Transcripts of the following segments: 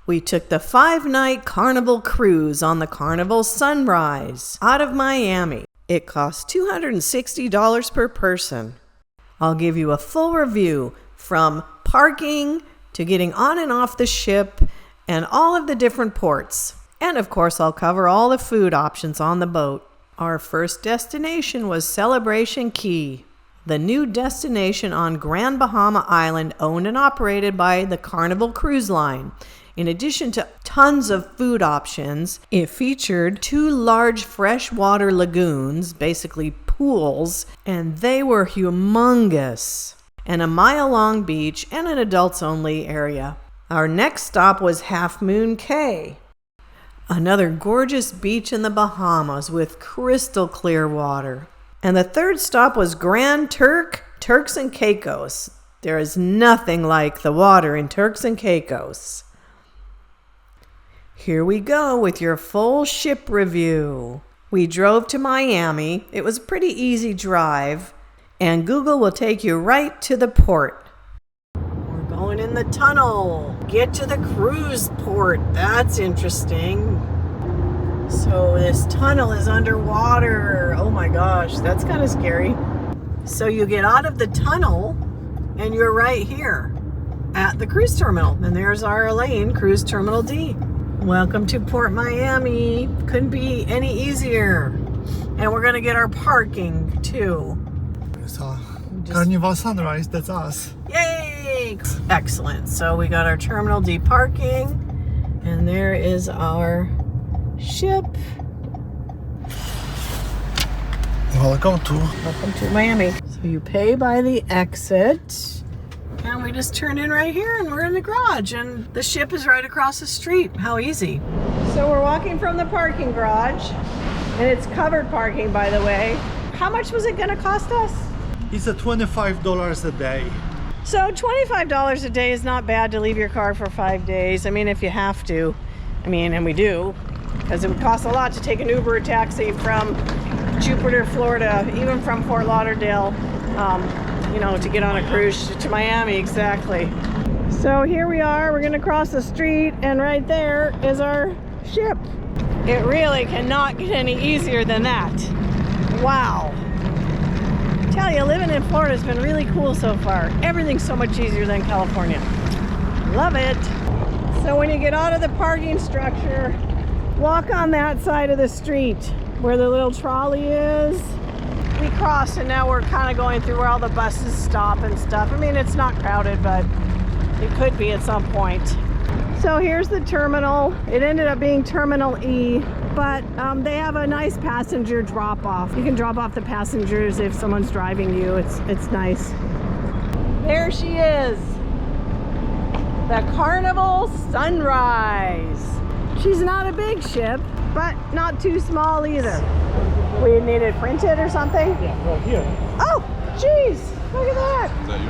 We took the 5-night Carnival cruise on the Carnival Sunrise out of Miami. It cost $260 per person. I'll give you a full review from parking to getting on and off the ship and all of the different ports. And of course, I'll cover all the food options on the boat. Our first destination was Celebration Key, the new destination on Grand Bahama Island, owned and operated by the Carnival Cruise Line. In addition to tons of food options, it featured 2 large freshwater lagoons, basically pools, and they were humongous, and a mile-long beach and an adults-only area. Our next stop was Moon Cay, another gorgeous beach in the Bahamas with crystal clear water. And the third stop was Grand Turks and Caicos. There is nothing like the water in Turks and Caicos. Here we go with your full ship review. We drove to Miami. It was a pretty easy drive, and Google will take you right to the port. We're going in the tunnel. Get to the cruise port. That's interesting. So this tunnel is underwater. Oh my gosh, that's kind of scary. So you get out of the tunnel, and you're right here at the cruise terminal. And there's our lane, Cruise Terminal D. Welcome to Port Miami. Couldn't be any easier. And we're going to get our parking too. So, Carnival Sunrise, that's us. Yay! Excellent. So we got our Terminal D parking, and there is our ship. Welcome to Miami. So you pay by the exit. And we just turn in right here and we're in the garage and the ship is right across the street. How easy. So we're walking from the parking garage and it's covered parking, by the way. How much was it going to cost us? It's $25 a day. So $25 a day is not bad to leave your car for 5 days. I mean, if you have to. And we do, because it would cost a lot to take an Uber or taxi from Jupiter, Florida, even from Fort Lauderdale, to get on a cruise to Miami. Exactly. So here we are, we're gonna cross the street, and right there is our ship. It really cannot get any easier than that. Wow. I tell you, living in Florida has been really cool so far. Everything's so much easier than California. Love it. So when you get out of the parking structure, walk on that side of the street where the little trolley is. We crossed and now we're kind of going through where all the buses stop and stuff. It's not crowded, but it could be at some point. So here's the terminal. It ended up being Terminal E, but they have a nice passenger drop off. You can drop off the passengers if someone's driving you. It's nice. There she is. The Carnival Sunrise. She's not a big ship, but not too small either. We need it printed or something? Yeah, right here. Oh, jeez. Look at that. Is that you?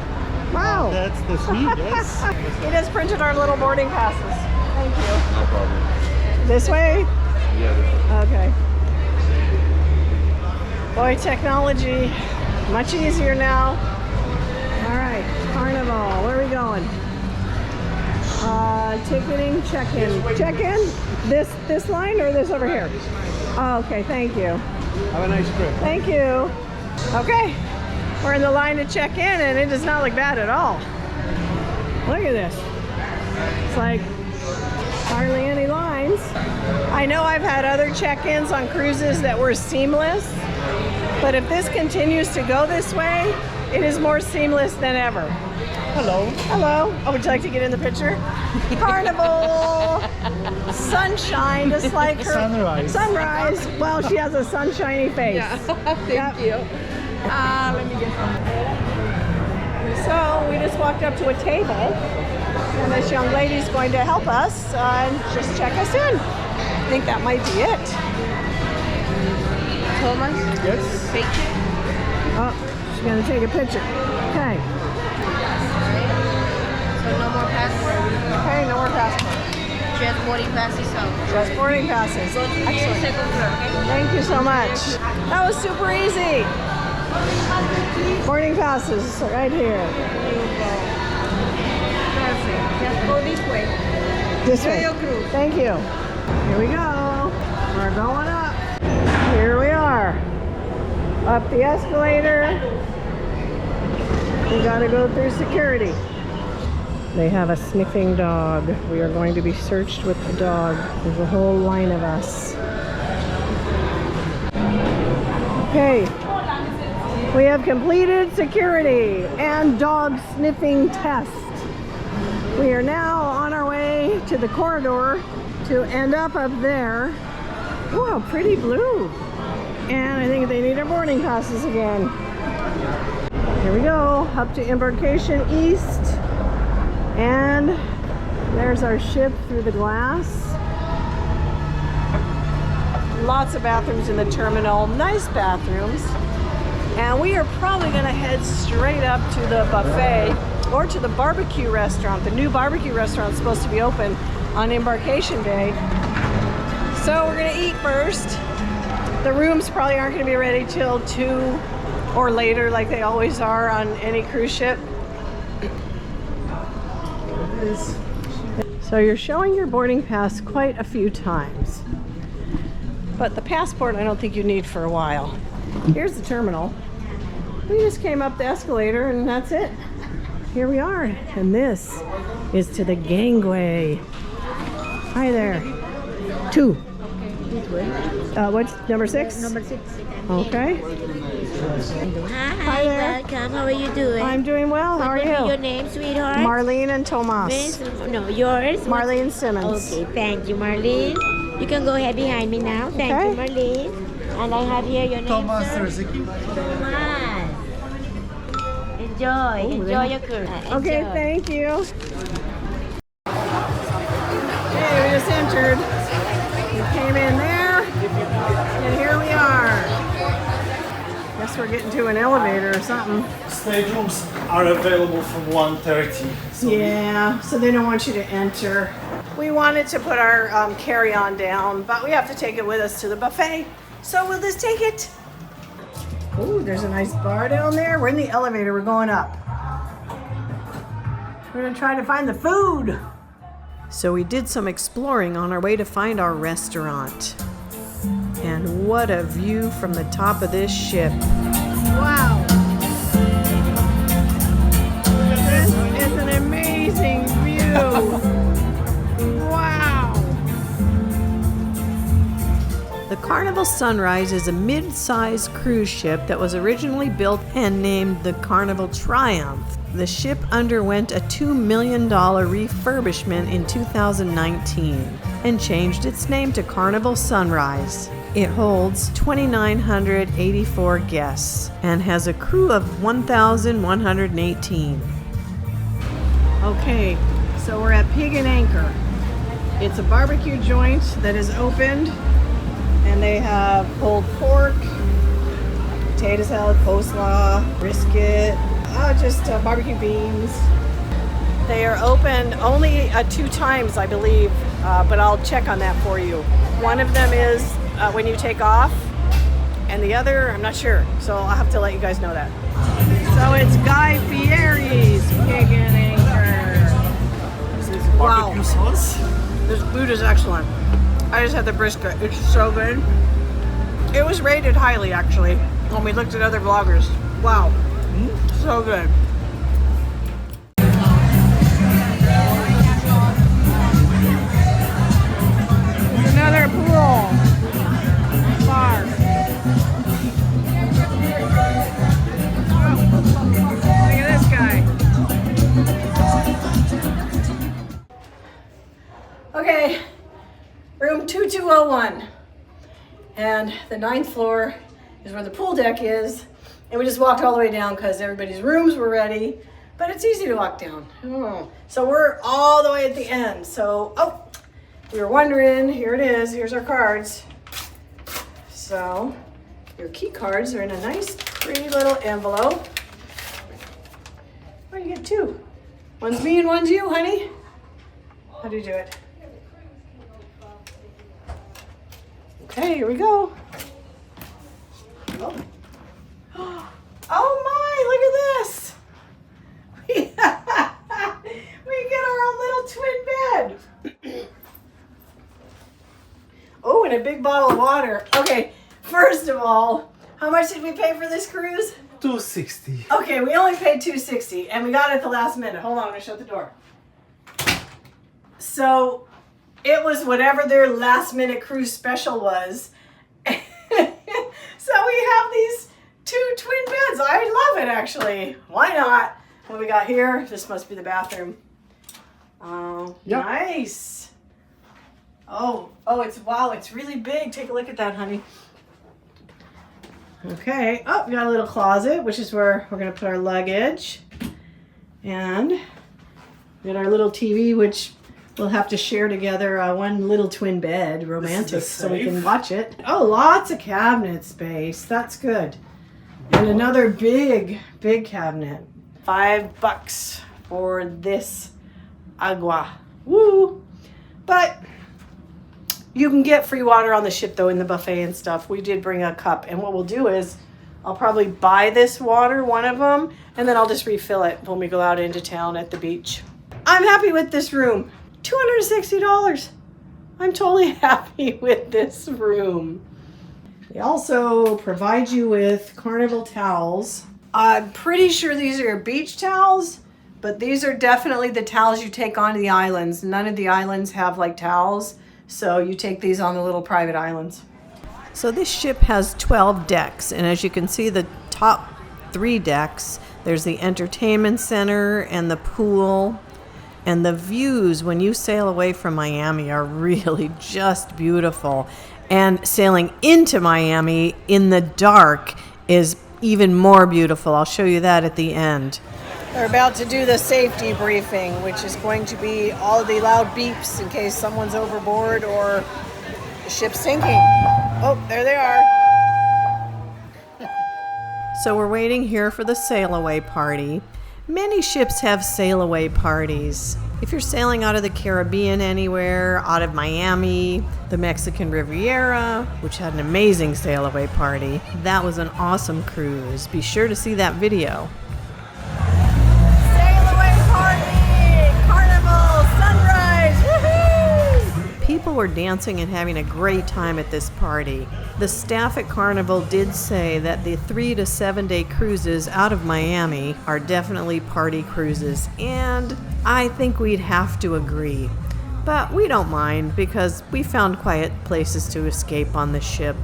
Wow. That's the suite, yes. He just printed our little boarding passes. Thank you. No problem. This way? Yeah, this way. Okay. Boy, technology, much easier now. All right, Carnival, where are we going? Ticketing, check-in. Check-in? This line or this over here? Oh, okay, thank you. Have a nice trip. Thank you. Okay, we're in the line to check in and it does not look bad at all. Look at this. It's like hardly any lines. I know I've had other check-ins on cruises that were seamless, but if this continues to go this way, it is more seamless than ever. Hello. Hello. Oh, would you like to get in the picture? Carnival. Sunshine, just like her. Sunrise. Sunrise. Well, she has a sunshiny face. Yeah, thank you. Let me get some. So we just walked up to a table, and this young lady's going to help us and just check us in. I think that might be it. Thomas? Yes. Thank you. Oh, she's going to take a picture. Okay. So no more passport. Okay, no more passport. Just boarding passes out. Just boarding passes. Excellent. Second floor, okay? Thank you so much. That was super easy. Boarding passes right here. Perfect. Just go this way. This way. Thank you. Here we go. We're going up. Here we are. Up the escalator. We gotta go through security. They have a sniffing dog. We are going to be searched with the dog. There's a whole line of us. Okay. We have completed security and dog sniffing test. We are now on our way to the corridor to end up there. Wow, pretty blue. And I think they need our boarding passes again. Here we go, up to Embarkation East. And there's our ship through the glass. Lots of bathrooms in the terminal, nice bathrooms. And we are probably gonna head straight up to the buffet or to the barbecue restaurant. The new barbecue restaurant is supposed to be open on Embarkation Day. So we're gonna eat first. The rooms probably aren't gonna be ready till 2 or later like they always are on any cruise ship. So you're showing your boarding pass quite a few times. But the passport I don't think you need for a while. Here's the terminal. We just came up the escalator and that's it. Here we are. And this is to the gangway. Hi there. 2. What's number 6? Number 6. Okay. Hi there. welcome. How are you doing? I'm doing well. How are What will be your you? name, sweetheart? Marlene and Tomas. No, yours? Marlene Simmons. Okay, thank you, Marlene. You can go ahead behind me now. Thank Okay. you, Marlene. And I have here your name, Thomas sir? Terziki. Thomas. Enjoy your cruise. Okay, Enjoy. thank you. Okay, we just entered. We came in there, and here we are. Guess we're getting to an elevator or something. Staterooms are available from 1:30. So Yeah, so they don't want you to enter. We wanted to put our carry-on down, but we have to take it with us to the buffet. So we'll just take it. Ooh, there's a nice bar down there. We're in the elevator, we're going up. We're gonna try to find the food. So we did some exploring on our way to find our restaurant. And what a view from the top of this ship. Wow. This is an amazing view. Wow. The Carnival Sunrise is a mid-sized cruise ship that was originally built and named the Carnival Triumph. The ship underwent a $2 million refurbishment in 2019 and changed its name to Carnival Sunrise. It holds 2,984 guests and has a crew of 1,118. Okay, so we're at Pig and Anchor. It's a barbecue joint that is opened, and they have pulled pork, potato salad, coleslaw, brisket, just barbecue beans. They are open only 2 times, I believe, but I'll check on that for you. One of them is when you take off, and the other, I'm not sure, so I'll have to let you guys know that. So it's Guy Fieri's Pig and Anchor. this is barbecue sauce. This food is excellent. I just had the brisket. It's so good. It was rated highly, actually, when we looked at other vloggers. Wow. So good. There's another pool. Bar. Look at this guy. Okay, room 2201. And the 9th floor is where the pool deck is. And we just walked all the way down because everybody's rooms were ready. But it's easy to walk down. So we're all the way at the end. So, we were wondering, here it is, here's our cards. So, your key cards are in a nice, pretty little envelope. Oh, you get 2. One's me and one's you, honey. How do you do it? Okay, here we go. Oh. Oh my, look at this. We get our own little twin bed. and a big bottle of water. Okay, first of all, how much did we pay for this cruise? $260. Okay, we only paid $260 and we got it at the last minute. Hold on, I'm gonna shut the door. So it was whatever their last minute cruise special was. So we have these 2 twin beds. I love it actually. Why not? What we got here? This must be the bathroom. Oh, Yep. Nice. Oh, it's really big. Take a look at that, honey. Okay. Oh, we got a little closet, which is where we're gonna put our luggage. And we got our little TV, which we'll have to share together. One little twin bed, romantic, so we can watch it. Oh, lots of cabinet space. That's good. And another big cabinet. $5 for this agua. Woo! But you can get free water on the ship though in the buffet and stuff. We did bring a cup, and what we'll do is I'll probably buy this water, one of them, and then I'll just refill it when we go out into town at the beach. I'm happy with this room. $260. I'm totally happy with this room. They also provide you with Carnival towels. I'm pretty sure these are your beach towels, but these are definitely the towels you take onto the islands. None of the islands have like towels, so you take these on the little private islands. So this ship has 12 decks, and as you can see, the top 3 decks, there's the entertainment center and the pool. And the views when you sail away from Miami are really just beautiful. And sailing into Miami in the dark is even more beautiful. I'll show you that at the end. They're about to do the safety briefing, which is going to be all of the loud beeps in case someone's overboard or the ship's sinking. Oh, there they are. So we're waiting here for the sail away party. Many ships have sail away parties. If you're sailing out of the Caribbean anywhere, out of Miami, the Mexican Riviera, which had an amazing sail away party, that was an awesome cruise. Be sure to see that video. Sail away party! Carnival! Sunrise! Woohoo! People were dancing and having a great time at this party. The staff at Carnival did say that the 3 to 7 day cruises out of Miami are definitely party cruises, and I think we'd have to agree. But we don't mind because we found quiet places to escape on the ship,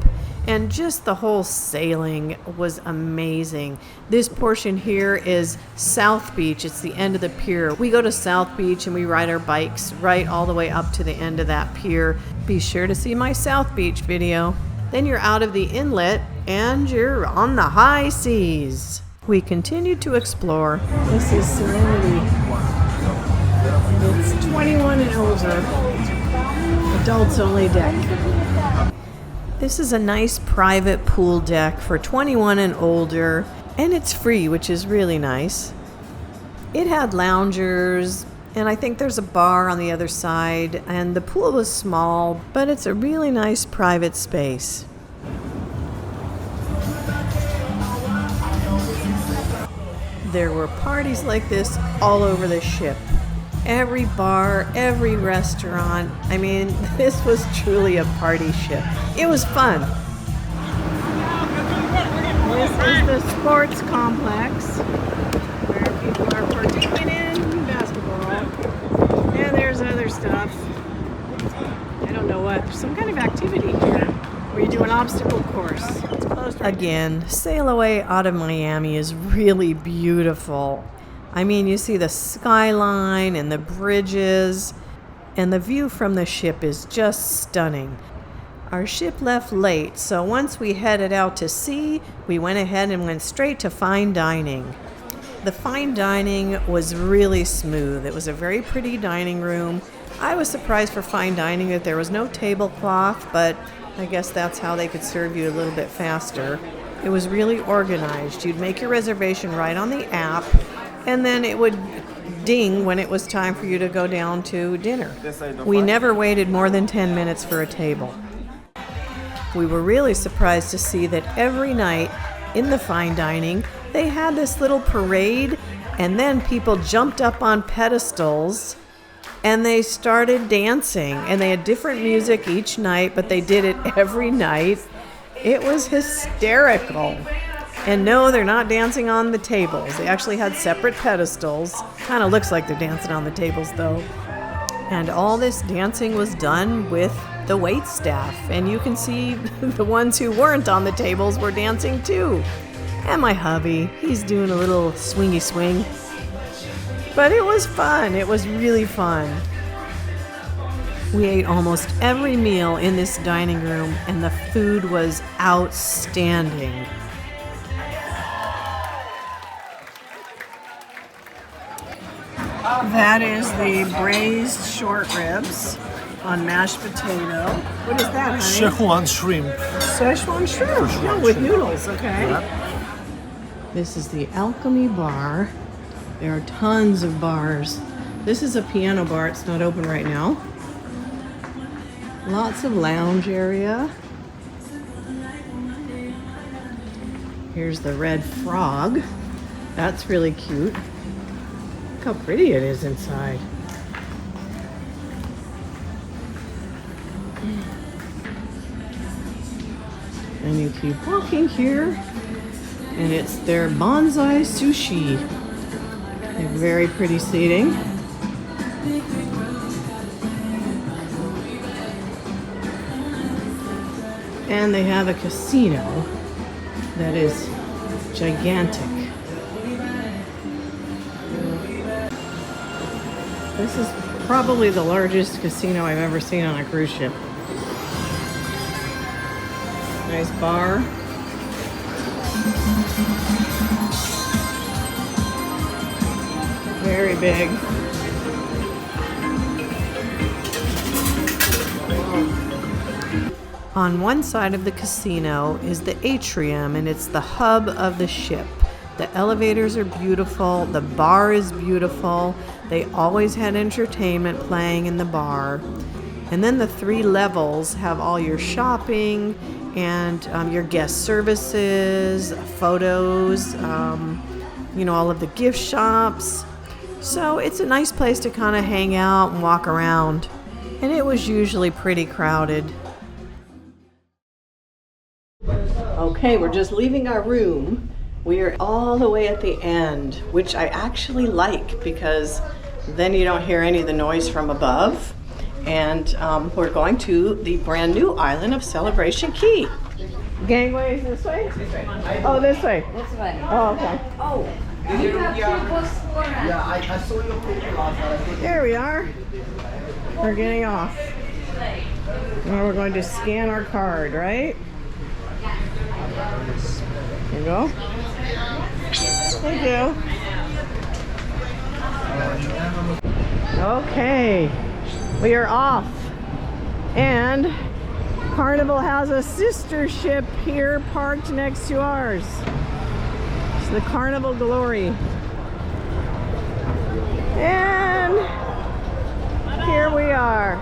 and just the whole sailing was amazing. This portion here is South Beach. It's the end of the pier. We go to South Beach and we ride our bikes right all the way up to the end of that pier. Be sure to see my South Beach video. Then you're out of the inlet and you're on the high seas. We continue to explore. This is Serenity. It's 21 and over. Adults only deck. This is a nice private pool deck for 21 and older, and it's free, which is really nice. It had loungers, and I think there's a bar on the other side, and the pool was small, but it's a really nice private space. There were parties like this all over the ship. Every bar, every restaurant. I mean, this was truly a party ship. It was fun. This is the sports complex where people are partaking in basketball. And there's other stuff. I don't know what. Some kind of activity here where you do an obstacle course. It's closed right Again, sail away out of Miami is really beautiful. I mean, you see the skyline and the bridges, and the view from the ship is just stunning. Our ship left late, so once we headed out to sea, we went ahead and went straight to fine dining. The fine dining was really smooth. It was a very pretty dining room. I was surprised for fine dining that there was no tablecloth, but I guess that's how they could serve you a little bit faster. It was really organized. You'd make your reservation right on the app, and then it would ding when it was time for you to go down to dinner. We never waited more than 10 minutes for a table. We were really surprised to see that every night in the fine dining, they had this little parade, and then people jumped up on pedestals and they started dancing, and they had different music each night, but they did it every night. It was hysterical. And no, they're not dancing on the tables. They actually had separate pedestals. Kind of looks like they're dancing on the tables though. And all this dancing was done with the wait staff. And you can see the ones who weren't on the tables were dancing too. And my hubby, he's doing a little swingy swing. But it was fun. It was really fun. We ate almost every meal in this dining room, and the food was outstanding. That is the braised short ribs on mashed potato. What is that, honey? Szechuan shrimp. Szechuan shrimp. Yeah, with noodles, okay. Yep. This is the Alchemy Bar. There are tons of bars. This is a piano bar. It's not open right now. Lots of lounge area. Here's the red frog. That's really cute. Look how pretty it is inside. And you keep walking here, and it's their bonsai sushi. They have very pretty seating. And they have a casino that is gigantic. This is probably the largest casino I've ever seen on a cruise ship. Nice bar. Very big. On one side of the casino is the atrium, and it's the hub of the ship. The elevators are beautiful, the bar is beautiful, they always had entertainment playing in the bar. And then the 3 levels have all your shopping and your guest services, photos, all of the gift shops. So it's a nice place to kind of hang out and walk around. And it was usually pretty crowded. Okay, we're just leaving our room. We are all the way at the end, which I actually like because then you don't hear any of the noise from above. And we're going to the brand new island of Celebration Key. Gangway is this way? This way. Oh, this way. This way. Oh, okay. Oh, you have 2 books for us. Yeah, I saw your picture last night. There we are. We're getting off. Now we're going to scan our card, right? There you go. Thank you. Okay, we are off. And Carnival has a sister ship here parked next to ours. It's the Carnival Glory. And here we are.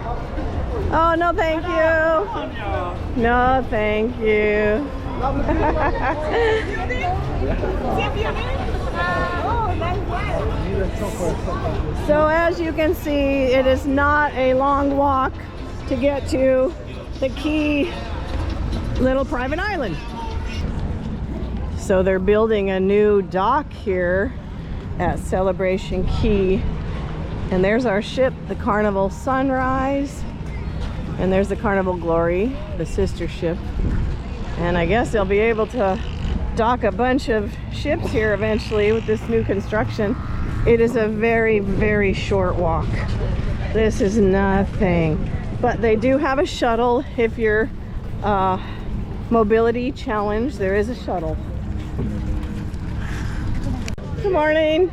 Oh, no thank you. No thank you. So as you can see, it is not a long walk to get to the Key little private island. So they're building a new dock here at Celebration Key. And there's our ship, the Carnival Sunrise. And there's the Carnival Glory, the sister ship. And I guess they'll be able to dock a bunch of ships here eventually with this new construction. It is a very, very short walk. This is nothing. But they do have a shuttle if you're mobility challenged. There is a shuttle. Good morning.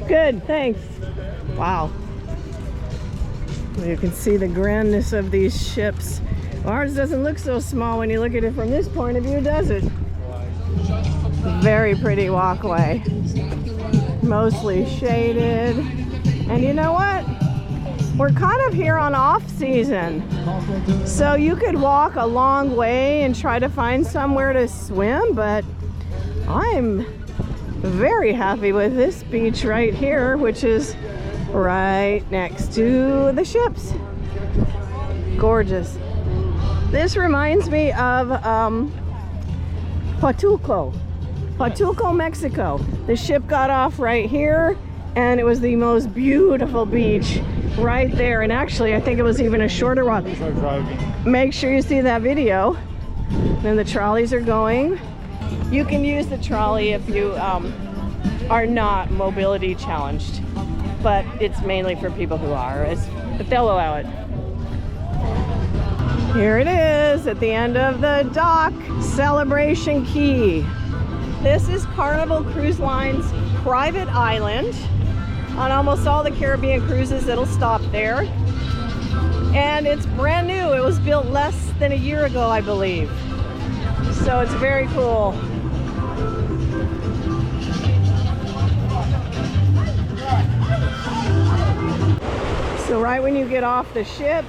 Good, thanks. Wow. You can see the grandness of these ships. Ours doesn't look so small when you look at it from this point of view, does it? Very pretty walkway. Mostly shaded. And you know what? We're kind of here on off season. So you could walk a long way and try to find somewhere to swim, but I'm very happy with this beach right here, which is right next to the ships. Gorgeous. This reminds me of Huatulco, Mexico. The ship got off right here, and it was the most beautiful beach right there. And actually, I think it was even a shorter one. Make sure you see that video. Then the trolleys are going. You can use the trolley if you are not mobility challenged, but it's mainly for people who are, but they'll allow it. Here it is at the end of the dock, Celebration Key. This is Carnival Cruise Line's private island. On almost all the Caribbean cruises, it'll stop there. And it's brand new. It was built less than a year ago, I believe. So it's very cool. So right when you get off the ship,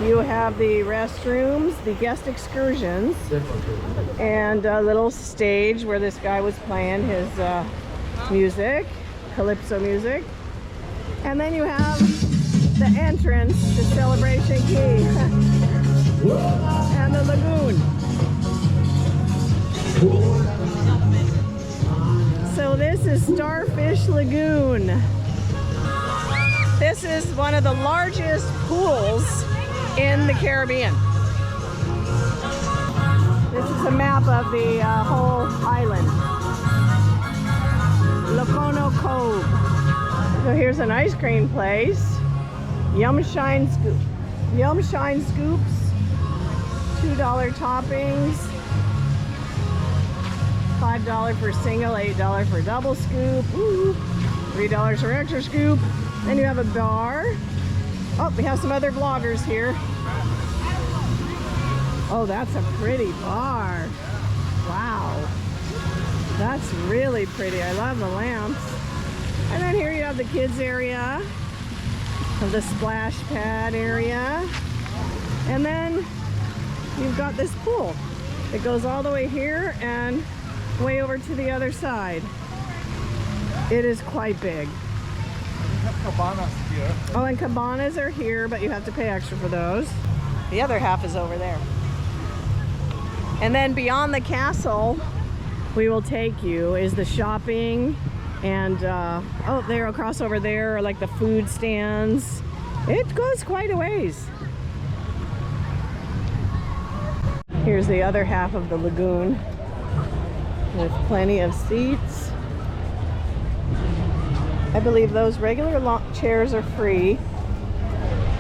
you have the restrooms, the guest excursions, and a little stage where this guy was playing his music, calypso music. And then you have the entrance to Celebration Key and the lagoon. So this is Starfish Lagoon. This is one of the largest pools in the Caribbean. This is a map of the whole island. Locono Cove. So here's an ice cream place. Yum Shine Scoops. $2 toppings. $5 for single, $8 for double scoop. Ooh, $3 for extra scoop. Then you have a bar. Oh, we have some other vloggers here. Oh, that's a pretty bar. Wow. That's really pretty. I love the lamps. And then here you have the kids area, the splash pad area. And then you've got this pool. It goes all the way here and way over to the other side. It is quite big. We have cabanas here. Oh, and cabanas are here, but you have to pay extra for those. The other half is over there. And then beyond the castle, we will take you, is the shopping and, oh, there across over there are like the food stands. It goes quite a ways. Here's the other half of the lagoon with plenty of seats. I believe those regular chairs are free.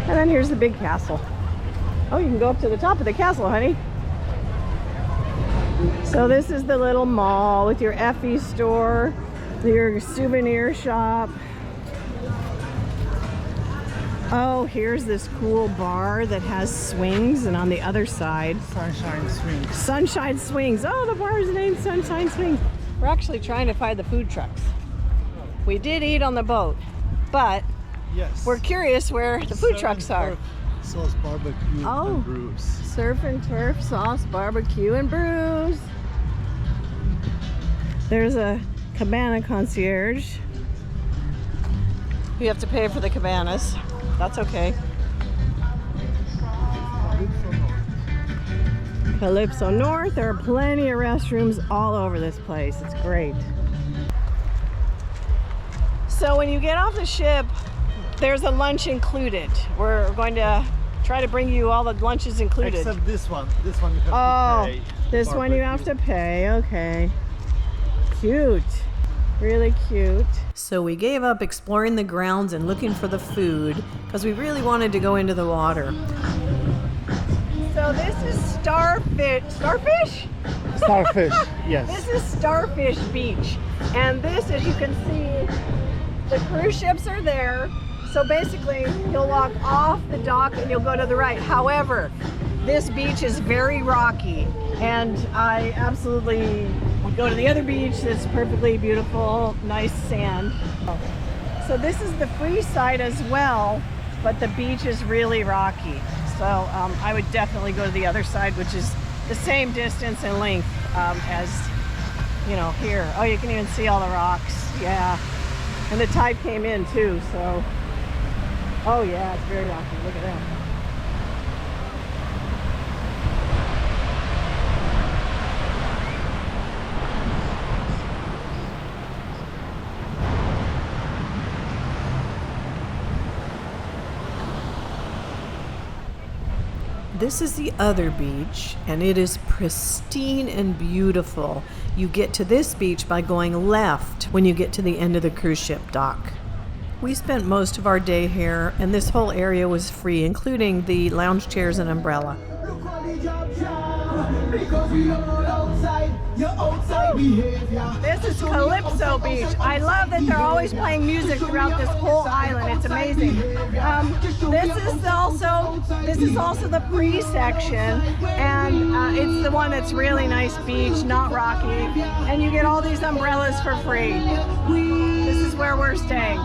And then here's the big castle. Oh, you can go up to the top of the castle, honey. So this is the little mall with your Effie store, your souvenir shop. Oh, here's this cool bar that has swings, and on the other side, Sunshine Swings. Sunshine Swings. Oh, the bar is named Sunshine Swings. We're actually trying to find the food trucks. We did eat on the boat, but Yes. we're curious where the food trucks are. Sauce, barbecue, Oh. and brews. Surf and turf, sauce, barbecue, and brews. There's a cabana concierge. You have to pay for the cabanas. That's okay. Calypso North. There are plenty of restrooms all over this place. It's great. So when you get off the ship, there's a lunch included. We're going to try to bring you all the lunches included. Except this one. This one you have to pay. This one you have to pay. Okay. Cute. Really cute. So we gave up exploring the grounds and looking for the food because we really wanted to go into the water. So this is Starfish. Starfish? Starfish, yes. This is Starfish Beach. And this, as you can see, the cruise ships are there. So basically, you'll walk off the dock and you'll go to the right. However, this beach is very rocky, and I absolutely would go to the other beach that's perfectly beautiful, nice sand. So this is the free side as well, but the beach is really rocky. So I would definitely go to the other side, which is the same distance and length as, you know, here. Oh, you can even see all the rocks. Yeah. And the tide came in too, so. Oh yeah, it's very rocky. Look at that. This is the other beach, and it is pristine and beautiful. You get to this beach by going left when you get to the end of the cruise ship dock. We spent most of our day here, and this whole area was free, including the lounge chairs and umbrella. This is Calypso Beach. I love that they're always playing music throughout this whole island. It's amazing. This is also the pre-section, and it's the one that's really nice beach, not rocky, and you get all these umbrellas for free. This is where we're staying.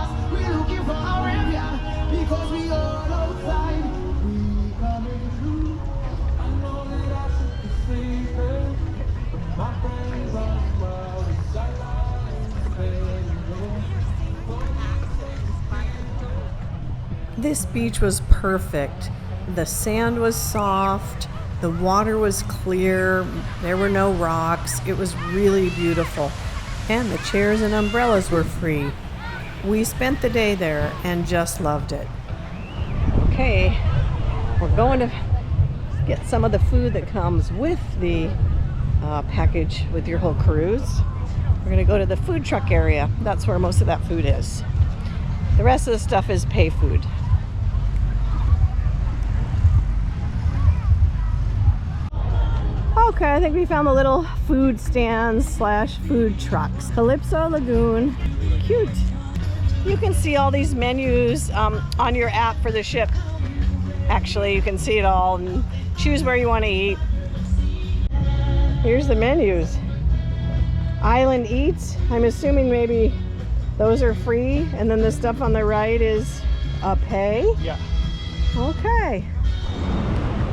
This beach was perfect. The sand was soft, the water was clear, there were no rocks. It was really beautiful. And the chairs and umbrellas were free. We spent the day there and just loved it. Okay, we're going to get some of the food that comes with the package with your whole cruise. We're gonna go to the food truck area. That's where most of that food is. The rest of the stuff is pay food. Okay, I think we found the little food stands slash food trucks. Calypso Lagoon, cute. You can see all these menus on your app for the ship. Actually, you can see it all and choose where you want to eat. Here's the menus. Island Eats, I'm assuming maybe those are free, and then the stuff on the right is a pay? Yeah. Okay.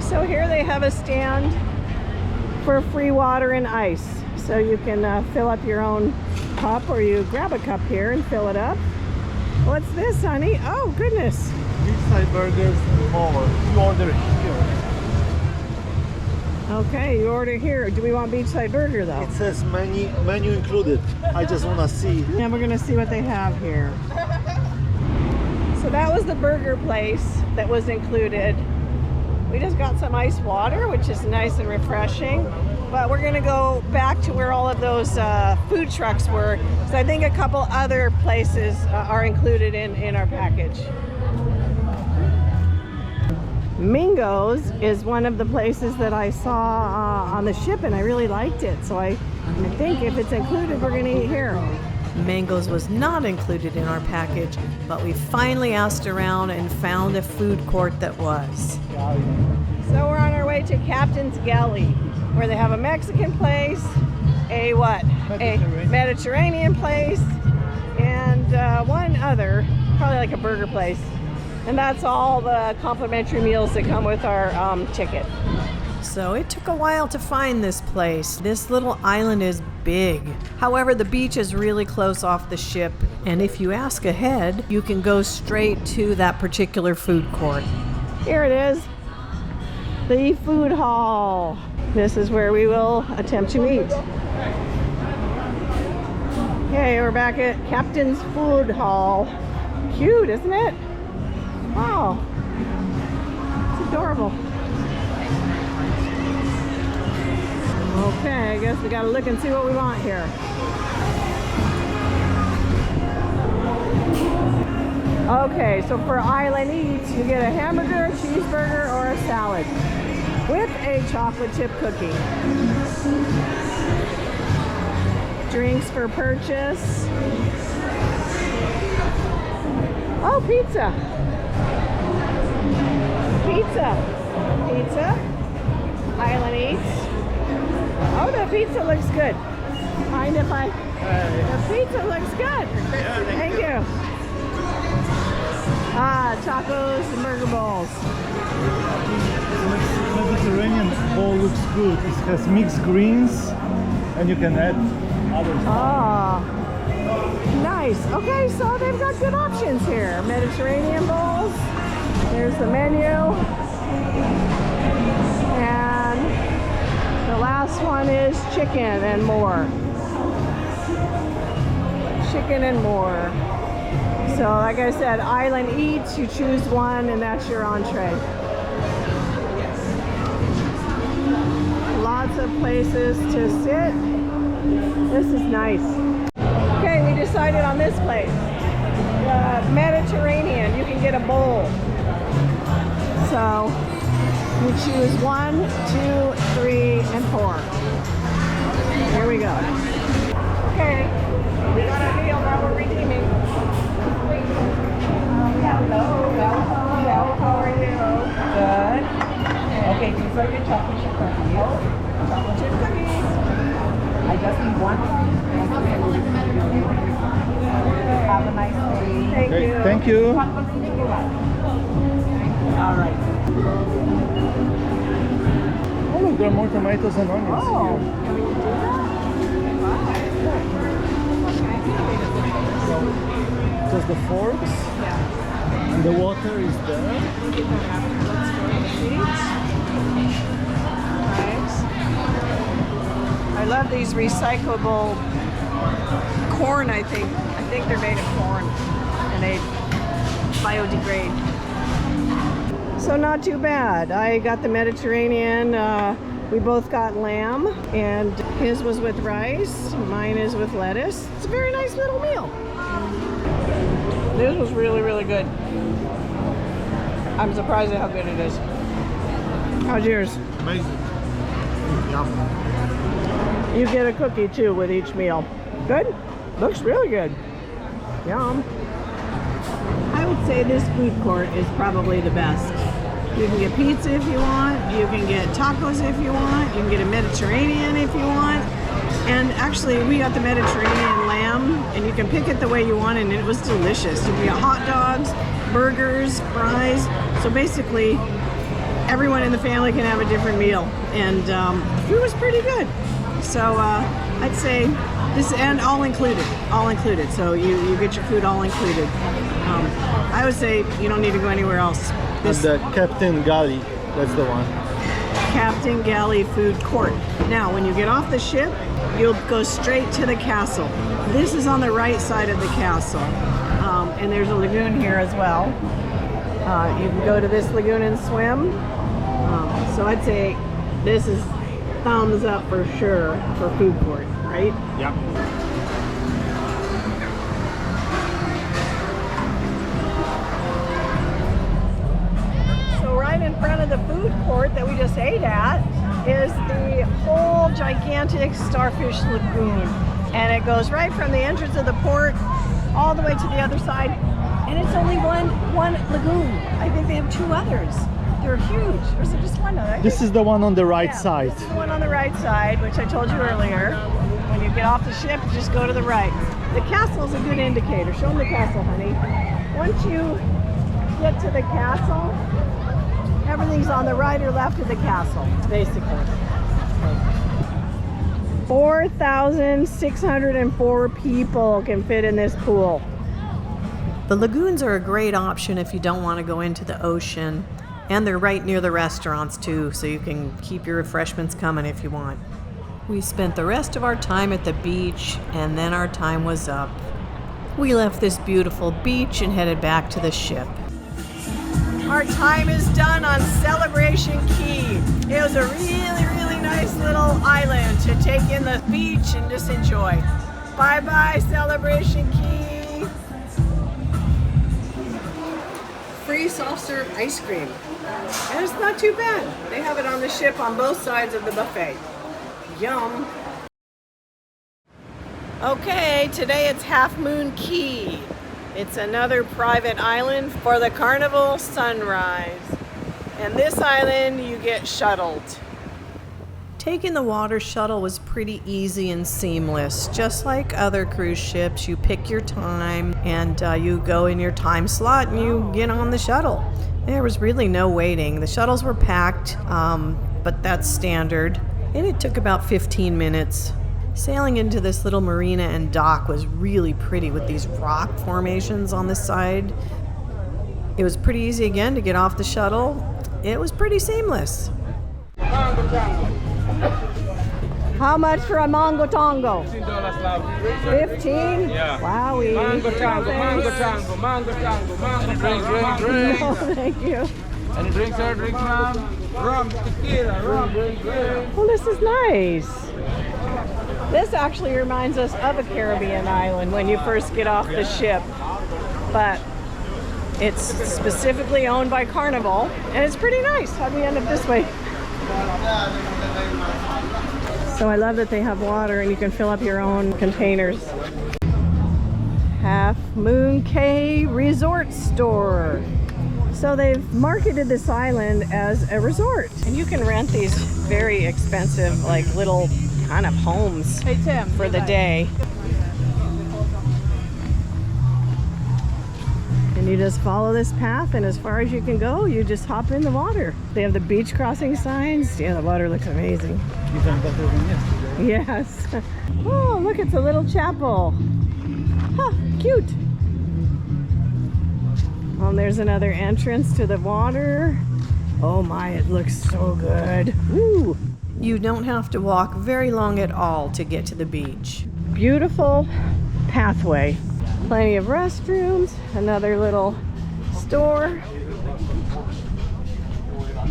So here they have a stand for free water and ice. So you can fill up your own cup, or you grab a cup here and fill it up. What's this, honey? Oh, goodness. Beachside burgers and more. You order here. Okay, you order here. Do we want beachside burger though? It says menu included. I just want to see. And we're gonna see what they have here. So that was the burger place that was included. We just got some ice water, which is nice and refreshing. But we're gonna go back to where all of those food trucks were. So I think a couple other places are included in our package. Mingo's is one of the places that I saw on the ship, and I really liked it. So I think if it's included, we're gonna eat here. Mango's was not included in our package, but we finally asked around and found a food court that was. So we're on our way to Captain's Galley, where they have a Mexican place, a what? A Mediterranean place, and one other, probably like a burger place. And that's all the complimentary meals that come with our ticket. So it took a while to find this place. This little island is big. However, the beach is really close off the ship, and if you ask ahead, you can go straight to that particular food court. Here it is, the food hall. This is where we will attempt to eat. Okay, we're back at Captain's Food Hall. Cute, isn't it? Wow, it's adorable. Okay, I guess we gotta look and see what we want here. Okay, so for Island Eats, you get a hamburger, a cheeseburger, or a salad with a chocolate chip cookie. Drinks for purchase. Oh, pizza. Pizza. Island Eats. Oh, the pizza looks good. Mind if I? The pizza looks good. Thank you. Tacos and burger bowls. Mediterranean bowl looks good. It has mixed greens, and you can add other stuff. Oh. Nice. Okay, so they've got good options here. Mediterranean bowls. There's the menu. And the last one is chicken and more. Chicken and more. So like I said, island eats, you choose one and that's your entree. Lots of places to sit. This is nice. Okay, we decided on this place. Mediterranean, you can get a bowl. So you choose 1, 2, 3, and 4. Here we go. Okay, we got a meal that we're redeeming. Hello, how are you? Good. Okay, these are your chocolate chip cookies. Chocolate chip cookies. I just need one. Have a nice day. Thank Okay, you. thank you. All right. Oh, look, there are more tomatoes and onions Oh, here. can we do that? Just the forks, Yeah. and the water is there. We'll get that after. Let's go to the seats. Nice. I love these recyclable corn, I think. I think they're made of corn and they biodegrade. So not too bad. I got the Mediterranean. We both got lamb and his was with rice. Mine is with lettuce. It's a very nice little meal. This was really, really good. I'm surprised at how good it is. How's yours? Amazing. Yum. You get a cookie too with each meal. Good? Looks really good. Yum. I would say this food court is probably the best. You can get pizza if you want. You can get tacos if you want. You can get a Mediterranean if you want. And actually, we got the Mediterranean lamb, and you can pick it the way you want, and it was delicious. You can get hot dogs, burgers, fries. So basically, everyone in the family can have a different meal. And food was pretty good. So I'd say this, and all included. All included. So you get your food all included. I would say you don't need to go anywhere else. And the Captain Galley, that's the one. Captain Galley Food Court. Now, when you get off the ship, you'll go straight to the castle. This is on the right side of the castle. And there's a lagoon here as well. You can go to this lagoon and swim. So I'd say this is thumbs up for sure for food court, right? Yeah. Right in front of the food court that we just ate at is the whole gigantic starfish lagoon, and it goes right from the entrance of the port all the way to the other side, and it's only one lagoon. I think they have 2 others. They're huge. Or is it just one other? This is the one on the right Yeah, side. this is the one on the right side, which I told you earlier. When you get off the ship, just go to the right. The castle is a good indicator. Show them the castle, honey. Once you get to the castle, everything's on the right or left of the castle, basically. 4,604 people can fit in this pool. The lagoons are a great option if you don't want to go into the ocean. And they're right near the restaurants too, so you can keep your refreshments coming if you want. We spent the rest of our time at the beach, and then our time was up. We left this beautiful beach and headed back to the ship. Our time is done on Celebration Key. It was a really, really nice little island to take in the beach and just enjoy. Bye-bye, Celebration Key. Free soft-serve ice cream. And it's not too bad. They have it on the ship on both sides of the buffet. Yum. Okay, today it's Half Moon Cay. It's another private island for the Carnival sunrise. And this island, you get shuttled. Taking the water shuttle was pretty easy and seamless. Just like other cruise ships, you pick your time and you go in your time slot and you get on the shuttle. There was really no waiting. The shuttles were packed, but that's standard. And it took about 15 minutes. Sailing into this little marina and dock was really pretty with these rock formations on the side. It was pretty easy again to get off the shuttle. It was pretty seamless. How much for a mango tango? $15. 15? Yeah. Wowie. Mango tango, mango tango, mango tango, mango. Drink. No, thank you. Any drinks, sir? Drinks, ma'am? Rum, tequila, rum, drink. Well, this is nice. This actually reminds us of a Caribbean island when you first get off the ship. But it's specifically owned by Carnival, and it's pretty nice. How'd we end up this way? So I love that they have water and you can fill up your own containers. Half Moon Cay Resort Store. So they've marketed this island as a resort. And you can rent these very expensive, like little kind of homes for the day. And you just follow this path, and as far as you can go, you just hop in the water. They have the beach crossing signs. Yeah, the water looks amazing. Even better than yesterday. Yes. Oh, look, it's a little chapel. Huh, cute. There's another entrance to the water. Oh my, it looks so good. Woo. You don't have to walk very long at all to get to the beach. Beautiful pathway. Plenty of restrooms, another little store,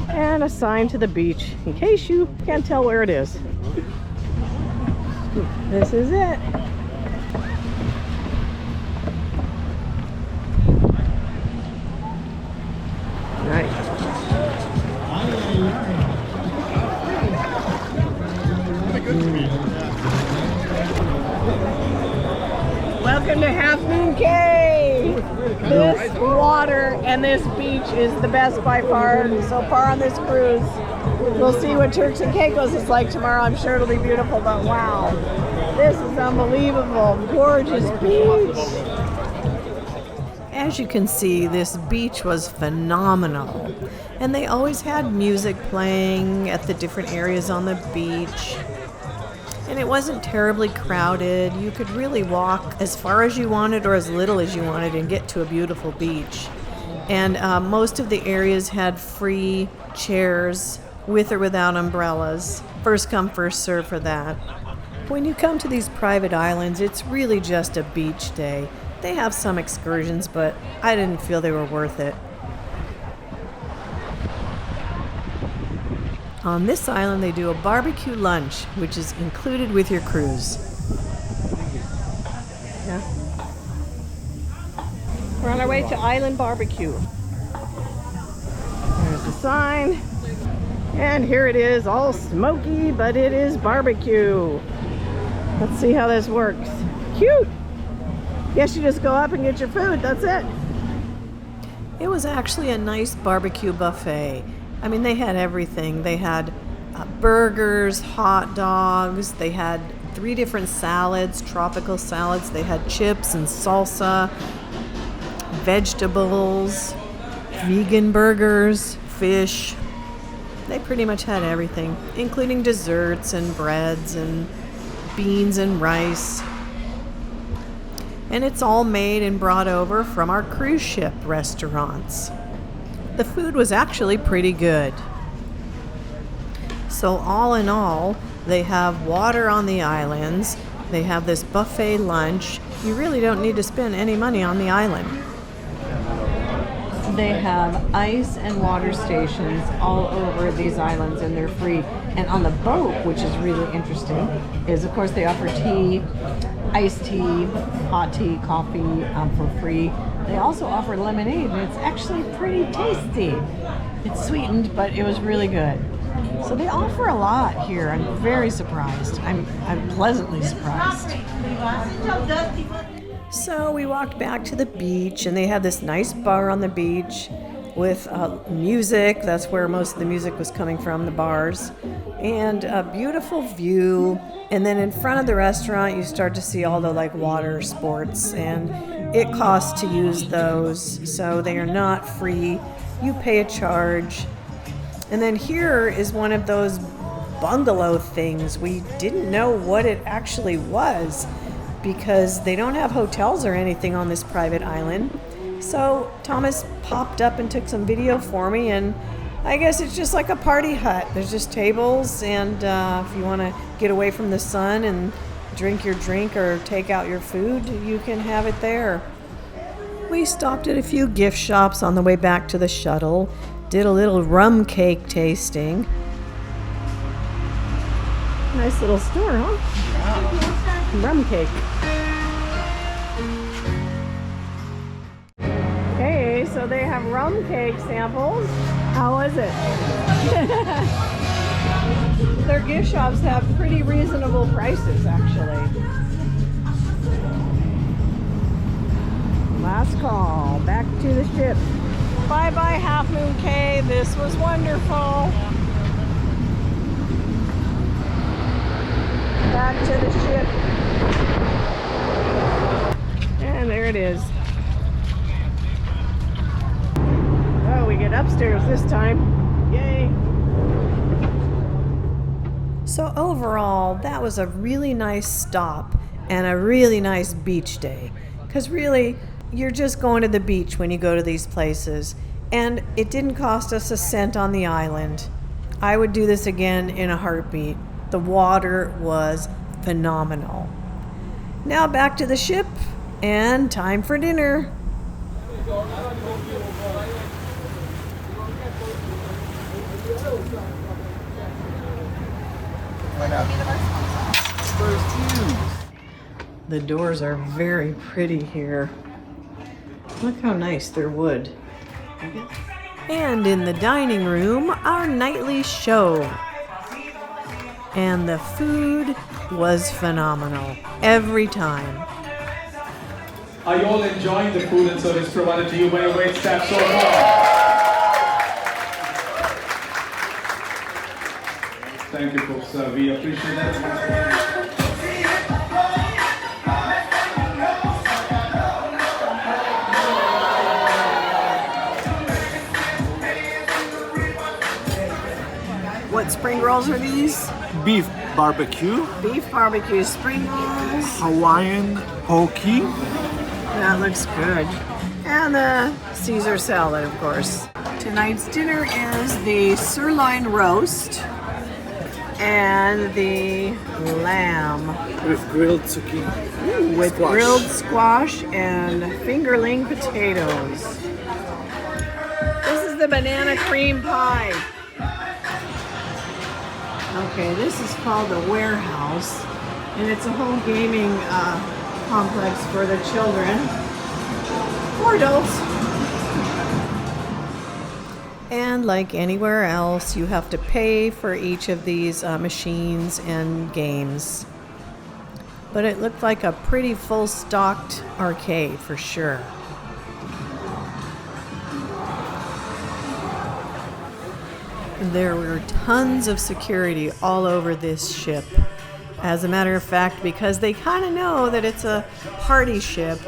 and a sign to the beach in case you can't tell where it is. This is it. Nice. Welcome to Half Moon Cay. This water and this beach is the best by far so far on this cruise. We'll see what Turks and Caicos is like tomorrow. I'm sure it'll be beautiful, but wow, this is unbelievable. Gorgeous beach. As you can see, this beach was phenomenal. And they always had music playing at the different areas on the beach. And it wasn't terribly crowded. You could really walk as far as you wanted or as little as you wanted and get to a beautiful beach. And most of the areas had free chairs with or without umbrellas. First come, first serve for that. When you come to these private islands, it's really just a beach day. They have some excursions, but I didn't feel they were worth it. On this island, they do a barbecue lunch, which is included with your cruise. Yeah. We're on our way to Island Barbecue. There's the sign. And here it is, all smoky, but it is barbecue. Let's see how this works. Cute! Guess you just go up and get your food, that's it. It was actually a nice barbecue buffet. I mean, they had everything. They had burgers, hot dogs. They had 3 different salads, tropical salads. They had chips and salsa, vegetables, vegan burgers, fish. They pretty much had everything, including desserts and breads and beans and rice. And it's all made and brought over from our cruise ship restaurants. The food was actually pretty good. So all in all, they have water on the islands. They have this buffet lunch. You really don't need to spend any money on the island. They have ice and water stations all over these islands, and they're free. And on the boat, which is really interesting, is of course they offer tea, iced tea, hot tea, coffee for free. They also offer lemonade, and it's actually pretty tasty. It's sweetened, but it was really good. So they offer a lot here. I'm very surprised. I'm pleasantly surprised. So we walked back to the beach, and they had this nice bar on the beach with music. That's where most of the music was coming from, the bars. And a beautiful view. And then in front of the restaurant, you start to see all the water sports, and it costs to use those, so they are not free. You pay a charge. And then here is one of those bungalow things. We didn't know what it actually was because they don't have hotels or anything on this private island. So Thomas popped up and took some video for me, and I guess it's just like a party hut. There's just tables, and if you want to get away from the sun and drink your drink or take out your food, you can have it there. We stopped at a few gift shops on the way back to the shuttle, did a little rum cake tasting. Nice little store, huh? Yeah. Rum cake. Hey, so they have rum cake samples. How was it? Their gift shops have pretty reasonable prices, actually. Last call, back to the ship. Bye-bye, Half Moon Cay. This was wonderful. Back to the ship. And there it is. Oh, we get upstairs this time. Yay. So overall, that was a really nice stop and a really nice beach day. Because really, you're just going to the beach when you go to these places. And it didn't cost us a cent on the island. I would do this again in a heartbeat. The water was phenomenal. Now back to the ship and time for dinner. The doors are very pretty here. Look how nice they're wood. And in the dining room, our nightly show. And the food was phenomenal every time. Are you all enjoying the food and service provided to you by your wait staff so far? Thank you, folks. We appreciate that. What spring rolls are these? Beef barbecue, Beef barbecue spring rolls. Hawaiian pokey, That looks good. And the Caesar salad, of course. Tonight's dinner is the sirloin roast and the lamb with grilled zucchini. with Squash. grilled squash and fingerling potatoes. This is the banana cream pie. Okay, this is called the warehouse, and it's a whole gaming complex for the children or adults. And like anywhere else, you have to pay for each of these machines and games. But it looked like a pretty full-stocked arcade for sure. There were tons of security all over this ship. As a matter of fact, because they kind of know that it's a party ship,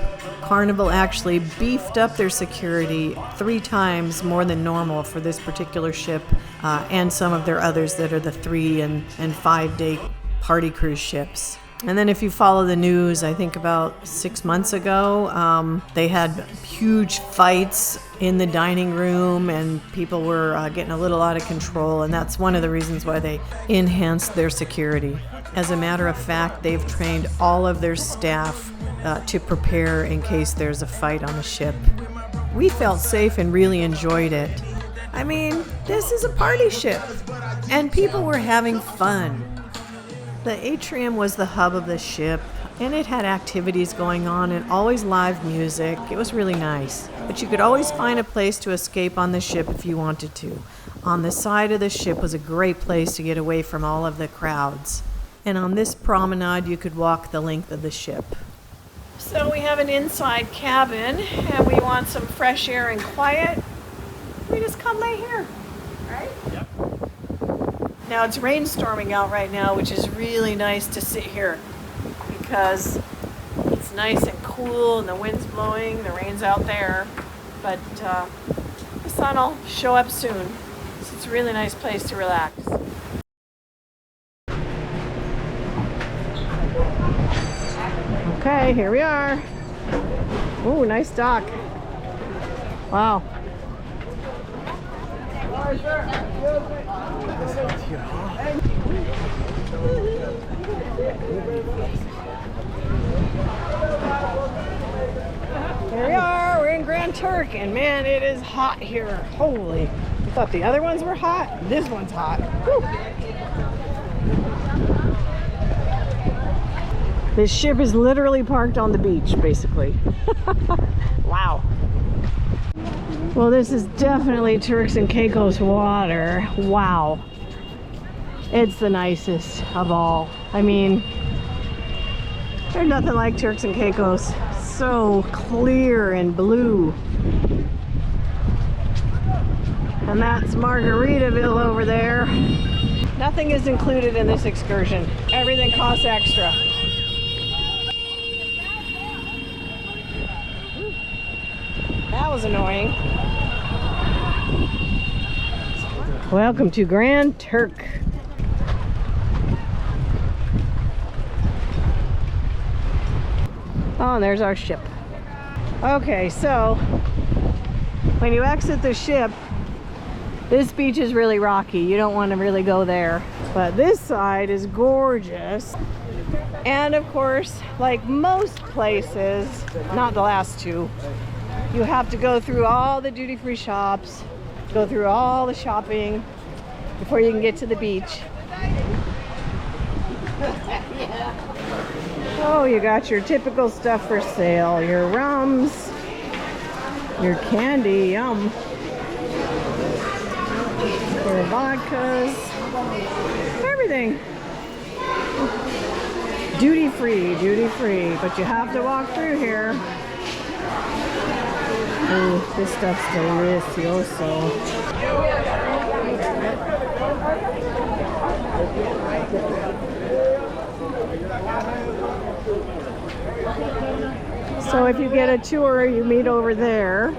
Carnival actually beefed up their security 3 times more than normal for this particular ship and some of their others that are the 3 and 5 day party cruise ships. And then if you follow the news, I think about 6 months ago, they had huge fights in the dining room and people were getting a little out of control, and that's one of the reasons why they enhanced their security. As a matter of fact, they've trained all of their staff to prepare in case there's a fight on the ship. We felt safe and really enjoyed it. I mean, this is a party ship, and people were having fun. The atrium was the hub of the ship, and it had activities going on and always live music. It was really nice. But you could always find a place to escape on the ship if you wanted to. On the side of the ship was a great place to get away from all of the crowds. And on this promenade, you could walk the length of the ship. So we have an inside cabin, and we want some fresh air and quiet. We just come lay here, right? Yep. Now it's rainstorming out right now, which is really nice to sit here because it's nice and cool and the wind's blowing, the rain's out there, but the sun will show up soon. So it's a really nice place to relax. Okay, here we are. Ooh, nice dock. Wow. Here we are, we're in Grand Turk, and man, it is hot here. Holy. I thought the other ones were hot. This one's hot. Whew. This ship is literally parked on the beach, basically. Wow. Well, this is definitely Turks and Caicos water. Wow. It's the nicest of all. I mean, there's nothing like Turks and Caicos. So clear and blue. And that's Margaritaville over there. Nothing is included in this excursion. Everything costs extra. That was annoying. Welcome to Grand Turk. Oh, and there's our ship. Okay, so when you exit the ship, this beach is really rocky. You don't want to really go there. But this side is gorgeous. And of course, like most places, not the last two, you have to go through all the duty-free shops, go through all the shopping before you can get to the beach. Oh, you got your typical stuff for sale. Your rums, your candy, yum. Your vodkas, everything. Duty-free, but you have to walk through here. Oh, this stuff's delicioso. So if you get a tour, you meet over there.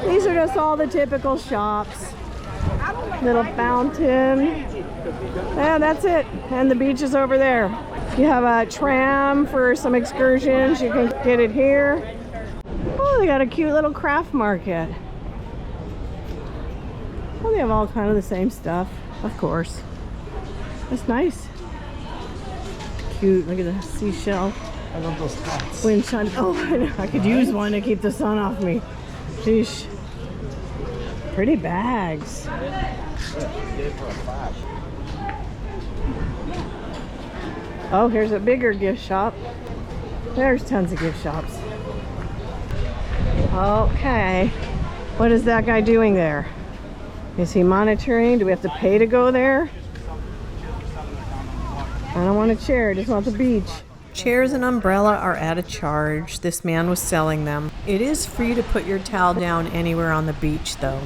These are just all the typical shops. Little fountain. And that's it. And the beach is over there. If you have a tram for some excursions, you can get it here. Oh, they got a cute little craft market. Well, they have all kind of the same stuff, of course. That's nice. Cute. Look at the seashell. I love those hats. Wind chime. Oh, I know. I could use one to keep the sun off me. Sheesh. Pretty bags. Oh, here's a bigger gift shop. There's tons of gift shops. Okay. What is that guy doing there? Is he monitoring? Do we have to pay to go there? I don't want a chair. I just want the beach. Chairs and umbrella are at a charge. This man was selling them. It is free to put your towel down anywhere on the beach, though.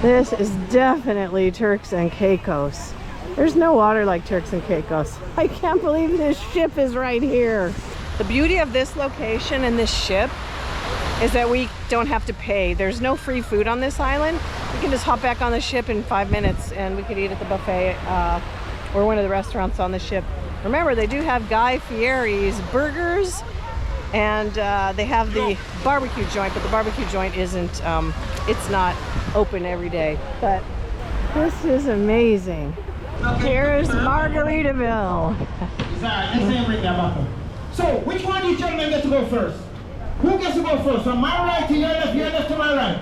This is definitely Turks and Caicos. There's no water like Turks and Caicos. I can't believe this ship is right here. The beauty of this location and this ship is that we don't have to pay. There's no free food on this island. We can just hop back on the ship in 5 minutes and we could eat at the buffet or one of the restaurants on the ship. Remember, they do have Guy Fieri's burgers, and they have the barbecue joint, but the barbecue joint isn't, it's not open every day. But this is amazing. Here's Margaritaville. So, which one do you gentlemen get to go first? Who gets to go first? From my right to your left, your left to my right.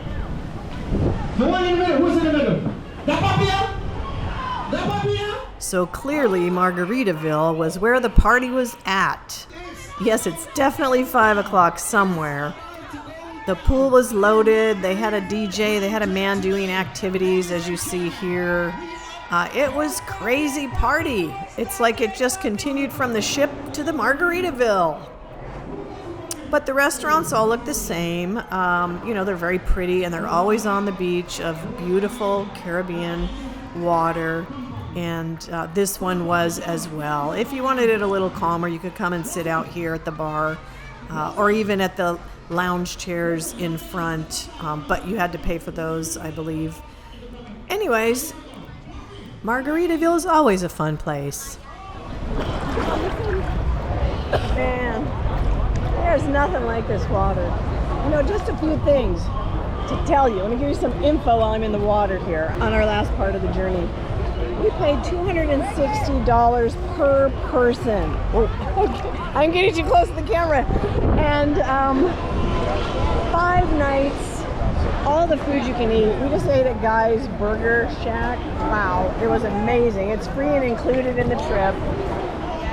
The one in the middle, who's in the middle? That papilla? That papilla? So clearly Margaritaville was where the party was at. Yes, it's definitely 5 o'clock somewhere. The pool was loaded. They had a DJ. They had a man doing activities, as you see here. It was crazy party. It's like it just continued from the ship to the Margaritaville. But the restaurants all look the same. You know, they're very pretty, and they're always on the beach of beautiful Caribbean water. And this one was as well. If you wanted it a little calmer, you could come and sit out here at the bar or even at the lounge chairs in front, but you had to pay for those, I believe. Anyways, Margaritaville is always a fun place. Man, There's nothing like this water. You know, just a few things to tell you. Let me give you some info while I'm in the water here on our last part of the journey. We paid $260 per person. Oh, I'm getting too close to the camera. And 5 nights, all the food you can eat. We just ate at Guy's Burger Shack. Wow, it was amazing. It's free and included in the trip.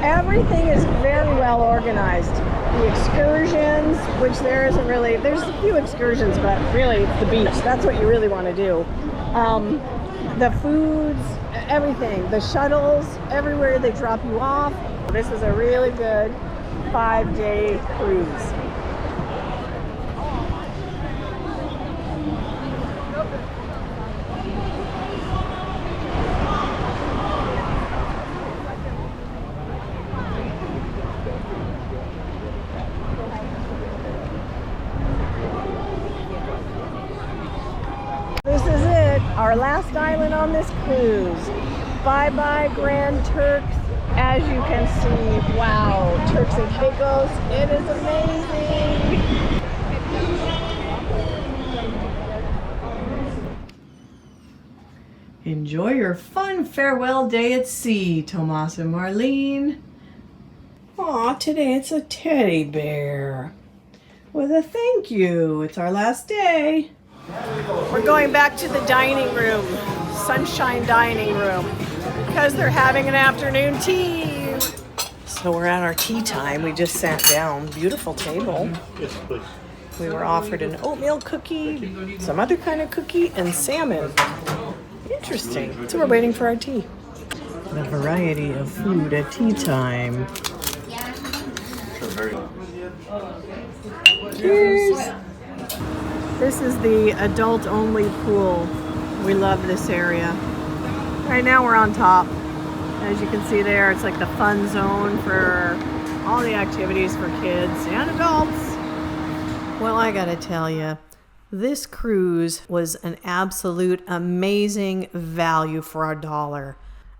Everything is very well organized. The excursions, which there isn't really, there's a few excursions, but really it's the beach. That's what you really want to do. The foods, everything, the shuttles, everywhere they drop you off. This is a really good 5-day cruise. This is it, our last island on this cruise. Bye-bye Grand Turks. As you can see, wow, Turks and Caicos, it is amazing. Enjoy your fun farewell day at sea, Tomas and Marlene. Aw, today it's a teddy bear with a thank you. It's our last day. We're going back to the dining room, sunshine dining room, because they're having an afternoon tea. So we're at our tea time. We just sat down. Beautiful table. Yes, please. We were offered an oatmeal cookie, some other kind of cookie, and salmon. Interesting. So we're waiting for our tea. The variety of food at tea time. Cheers. This is the adult-only pool. We love this area. Right now we're on top. As you can see there, it's like the fun zone for all the activities for kids and adults. Well, I gotta tell you, this cruise was an absolute amazing value for our dollar.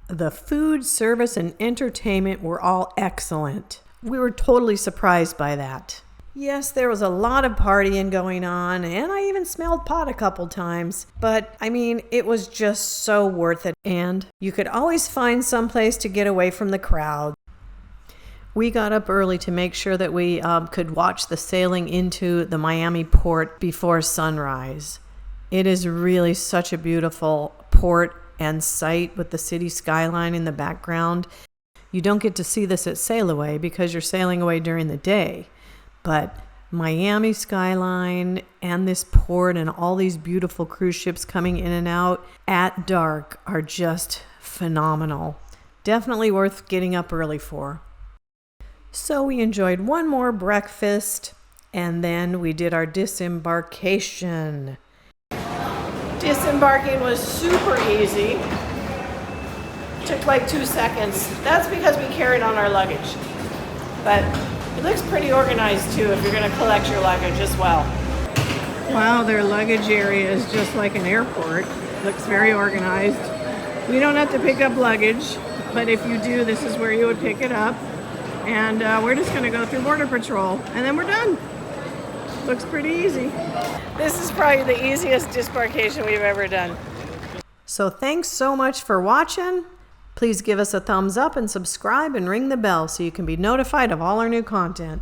The food, service, and entertainment were all excellent. We were totally surprised by that. Yes, there was a lot of partying going on, and I even smelled pot a couple times. But, I mean, it was just so worth it. And you could always find some place to get away from the crowd. We got up early to make sure that we could watch the sailing into the Miami port before sunrise. It is really such a beautiful port and sight with the city skyline in the background. You don't get to see this at sail away because you're sailing away during the day. But Miami skyline and this port and all these beautiful cruise ships coming in and out at dark are just phenomenal. Definitely worth getting up early for. So we enjoyed one more breakfast and then we did our disembarkation. Disembarking was super easy. Took like 2 seconds. That's because we carried on our luggage. But it looks pretty organized too if you're going to collect your luggage as well. Wow, their luggage area is just like an airport. Looks very organized. We don't have to pick up luggage, but if you do, this is where you would pick it up. And we're just going to go through Border Patrol and then we're done. Looks pretty easy. This is probably the easiest disembarkation we've ever done. So thanks so much for watching. Please give us a thumbs up and subscribe and ring the bell so you can be notified of all our new content.